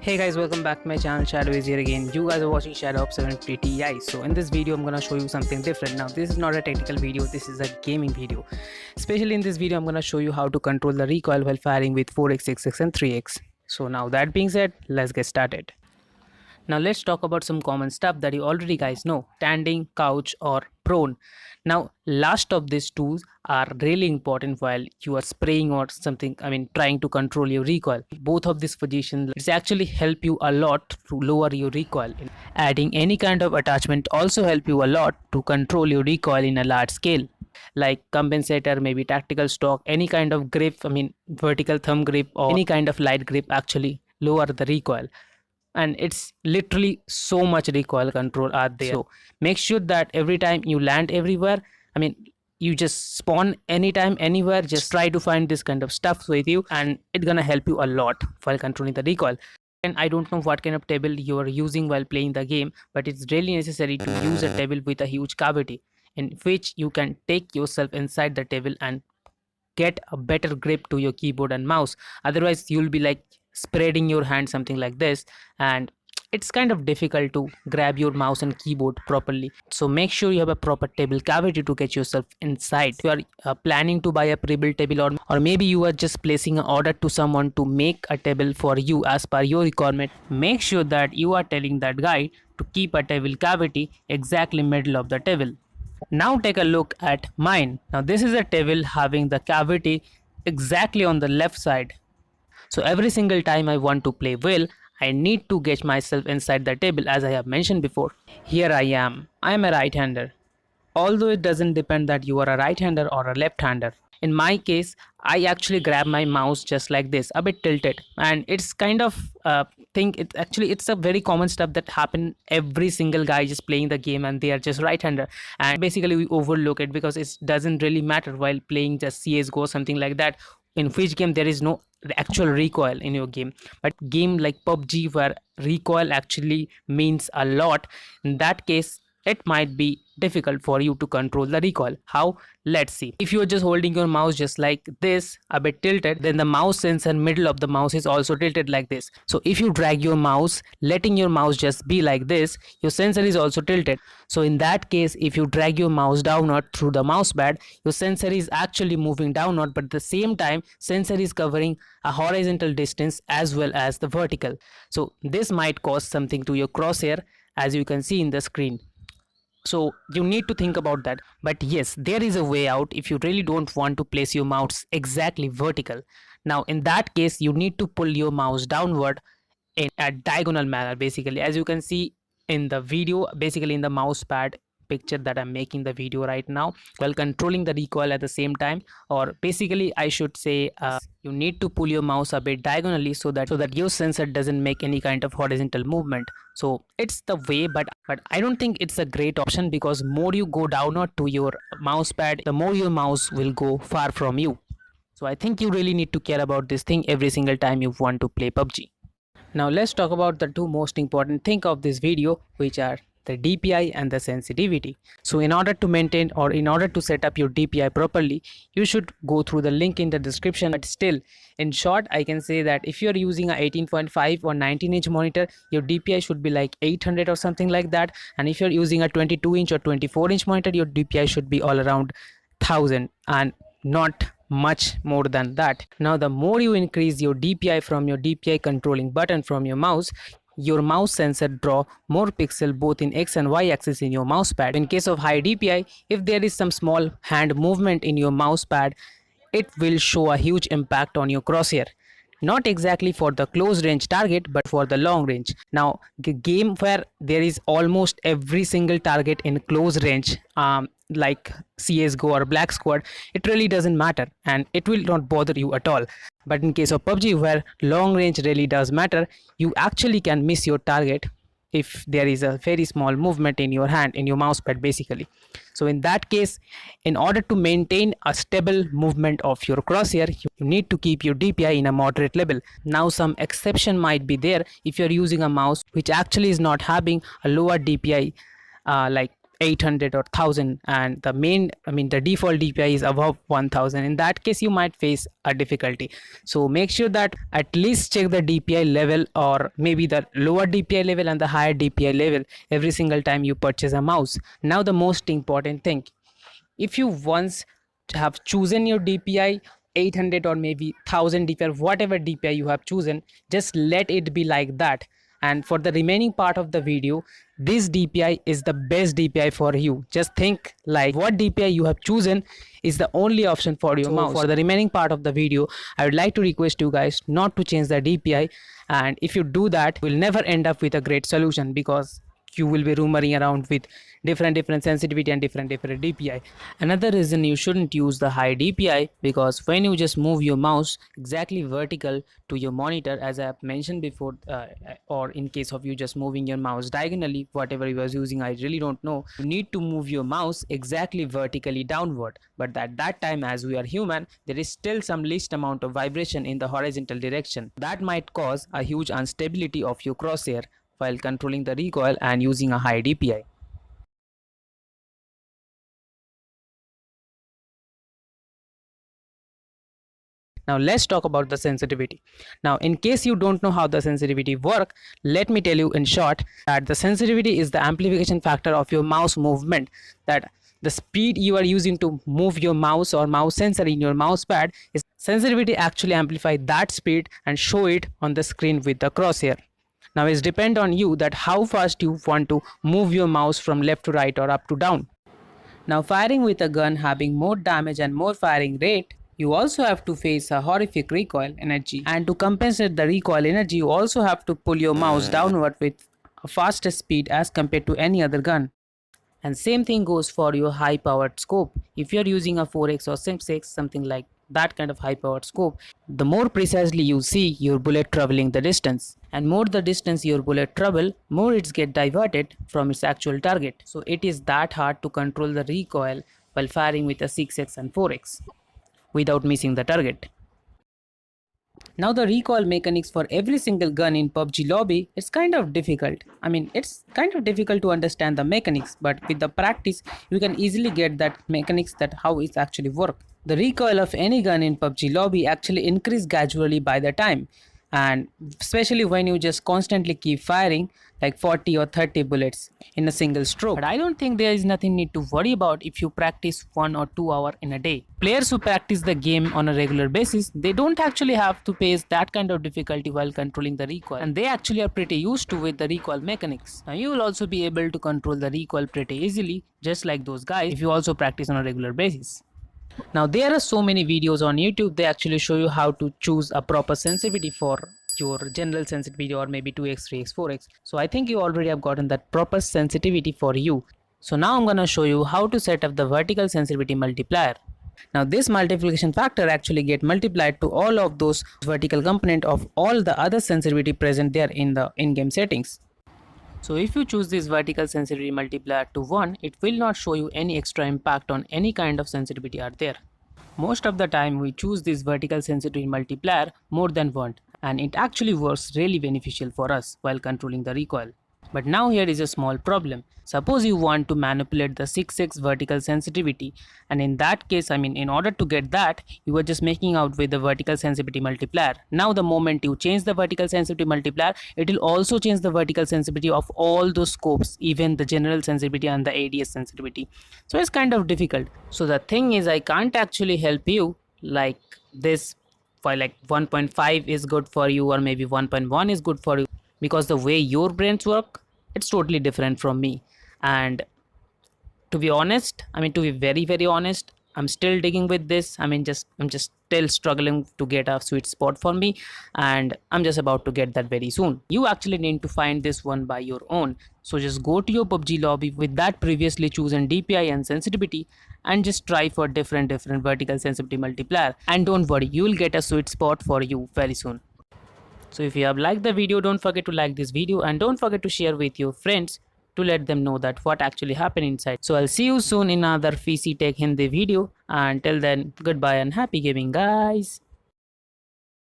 Hey guys, welcome back to my channel. Shadow is here again. You guys are watching Shadow of 750 Ti. So in this video I'm gonna show you something different. Now this is not a technical video, this is a gaming video. Especially in this video I'm gonna show you how to control the recoil while firing with 4x, 6x and 3x. So now that being said, let's get started. Now let's talk about some common stuff that you already guys know: standing, couch or prone. Now last of these tools are really important while you are spraying or something, trying to control your recoil. Both of these positions it's actually help you a lot to lower your recoil. Adding any kind of attachment also help you a lot to control your recoil in a large scale, like compensator, maybe tactical stock, any kind of grip, vertical thumb grip or any kind of light grip actually lower the recoil. And it's literally so much recoil control are there. So make sure that every time you land everywhere, you just spawn anytime anywhere, just try to find this kind of stuff with you and it's gonna help you a lot while controlling the recoil. And I don't know what kind of table you are using while playing the game, but it's really necessary to use a table with a huge cavity in which you can take yourself inside the table and get a better grip to your keyboard and mouse. Otherwise you'll be like spreading your hand something like this, and it's kind of difficult to grab your mouse and keyboard properly. So make sure you have a proper table cavity to get yourself inside. If you are planning to buy a pre-built table, or maybe you are just placing an order to someone to make a table for you as per your requirement, make sure that you are telling that guy to keep a table cavity exactly middle of the table. Now take a look at mine. Now this is a table having the cavity exactly on the left side. So every single time I want to play well, I need to get myself inside the table. As I have mentioned before, here I am a right-hander. Although it doesn't depend that you are a right-hander or a left-hander. In my case, I actually grab my mouse just like this, a bit tilted, and it's kind of it's a very common stuff that happen every single guy just playing the game and they are just right-hander, and basically we overlook it because it doesn't really matter while playing just CS:GO or something like that, in which game there is no actual recoil in your game. But game like PUBG where recoil actually means a lot, in that case it might be difficult for you to control the recoil. How? Let's see. If you are just holding your mouse just like this, a bit tilted, then the mouse sensor middle of the mouse is also tilted like this. So if you drag your mouse, letting your mouse just be like this, your sensor is also tilted. So in that case, if you drag your mouse downward through the mouse pad, your sensor is actually moving downward, but at the same time sensor is covering a horizontal distance as well as the vertical. So this might cause something to your crosshair, as you can see in the screen. So you need to think about that. But yes, there is a way out if you really don't want to place your mouse exactly vertical. Now in that case you need to pull your mouse downward in a diagonal manner, basically, as you can see in the video, basically in the mouse pad picture that I'm making the video right now, while controlling the recoil at the same time. Or basically I should say you need to pull your mouse a bit diagonally so that your sensor doesn't make any kind of horizontal movement. So it's the way, but I don't think it's a great option, because more you go downward to your mouse pad, the more your mouse will go far from you. So I think you really need to care about this thing every single time you want to play PUBG. Now let's talk about the two most important things of this video, which are the DPI and the sensitivity. So in order to maintain or in order to set up your DPI properly, you should go through the link in the description. But still, in short, I can say that if you are using a 18.5 or 19-inch monitor, your DPI should be like 800 or something like that. And if you're using a 22-inch or 24-inch monitor, your DPI should be all around 1000 and not much more than that. Now the more you increase your DPI from your DPI controlling button from your mouse sensor draw more pixel both in X and Y axis in your mouse pad. In case of high DPI, if there is some small hand movement in your mouse pad, it will show a huge impact on your crosshair. Not exactly for the close range target, but for the long range. Now the game where there is almost every single target in close range, like CS:GO or Black Squad, it really doesn't matter and it will not bother you at all. But in case of PUBG where long range really does matter, you actually can miss your target if there is a very small movement in your hand, in your mouse pad basically. So in that case, in order to maintain a stable movement of your crosshair, you need to keep your DPI in a moderate level. Now some exception might be there if you're using a mouse which actually is not having a lower DPI, like 800 or 1000, and the default DPI is above 1000. In that case you might face a difficulty. So make sure that at least check the DPI level, or maybe the lower DPI level and the higher DPI level every single time you purchase a mouse. Now the most important thing, if you once have chosen your DPI 800 or maybe 1000 DPI, whatever DPI you have chosen, just let it be like that. And for the remaining part of the video, this DPI is the best DPI for you. Just think like what DPI you have chosen is the only option for your mouse. For the remaining part of the video, I would like to request you guys not to change the DPI, and if you do that, you'll never end up with a great solution, because you will be roaming around with different sensitivity and different DPI. Another reason you shouldn't use the high DPI, because when you just move your mouse exactly vertical to your monitor, as I have mentioned before, or in case of you just moving your mouse diagonally, whatever you was using, I really don't know, you need to move your mouse exactly vertically downward. But at that time, as we are human, there is still some least amount of vibration in the horizontal direction. That might cause a huge instability of your crosshair while controlling the recoil and using a high DPI. Now let's talk about the sensitivity. Now in case you don't know how the sensitivity work, let me tell you in short that the sensitivity is the amplification factor of your mouse movement, that the speed you are using to move your mouse or mouse sensor in your mouse pad is sensitivity actually amplify that speed and show it on the screen with the crosshair. Now it's depend on you that how fast you want to move your mouse from left to right or up to down. Now firing with a gun having more damage and more firing rate, you also have to face a horrific recoil energy, and to compensate the recoil energy you also have to pull your mouse downward with a faster speed as compared to any other gun. And same thing goes for your high powered scope. If you're using a 4x or 6x, something like that kind of high powered scope, the more precisely you see your bullet traveling the distance, and more the distance your bullet travel, more it's get diverted from its actual target. So it is that hard to control the recoil while firing with a 6x and 4x without missing the target. Now the recoil mechanics for every single gun in PUBG lobby is kind of difficult. It's kind of difficult to understand the mechanics, but with the practice you can easily get that mechanics, that how it actually work. The recoil of any gun in PUBG lobby actually increase gradually by the time, and especially when you just constantly keep firing like 40 or 30 bullets in a single stroke. But I don't think there is nothing need to worry about if you practice 1 or 2 hours in a day. Players who practice the game on a regular basis, they don't actually have to face that kind of difficulty while controlling the recoil, and they actually are pretty used to with the recoil mechanics. Now you will also be able to control the recoil pretty easily, just like those guys, if you also practice on a regular basis. Now there are so many videos on YouTube, they actually show you how to choose a proper sensitivity for your general sensitivity, or maybe 2x, 3x, 4x. So I think you already have gotten that proper sensitivity for you. So now I'm gonna show you how to set up the vertical sensitivity multiplier. Now this multiplication factor actually get multiplied to all of those vertical component of all the other sensitivity present there in the in-game settings. So if you choose this vertical sensitivity multiplier to 1, it will not show you any extra impact on any kind of sensitivity are there. Most of the time we choose this vertical sensitivity multiplier more than 1, and it actually works really beneficial for us while controlling the recoil. But now here is a small problem. Suppose you want to manipulate the 6x vertical sensitivity, and in that case, in order to get that, you are just making out with the vertical sensitivity multiplier. Now the moment you change the vertical sensitivity multiplier, it will also change the vertical sensitivity of all those scopes, even the general sensitivity and the ADS sensitivity. So it's kind of difficult. So the thing is, I can't actually help you like this, for like 1.5 is good for you, or maybe 1.1 is good for you, because the way your brains work, it's totally different from me. And to be honest, to be very honest, I'm still digging with this. I'm just still struggling to get a sweet spot for me, and I'm just about to get that very soon. You actually need to find this one by your own. So just go to your PUBG lobby with that previously chosen DPI and sensitivity, and just try for different vertical sensitivity multiplier, and don't worry, you will get a sweet spot for you very soon. So if you have liked the video, don't forget to like this video, and don't forget to share with your friends to let them know that what actually happened inside. So I'll see you soon in another PC Tech Hindi video. Until then, goodbye and happy gaming, guys.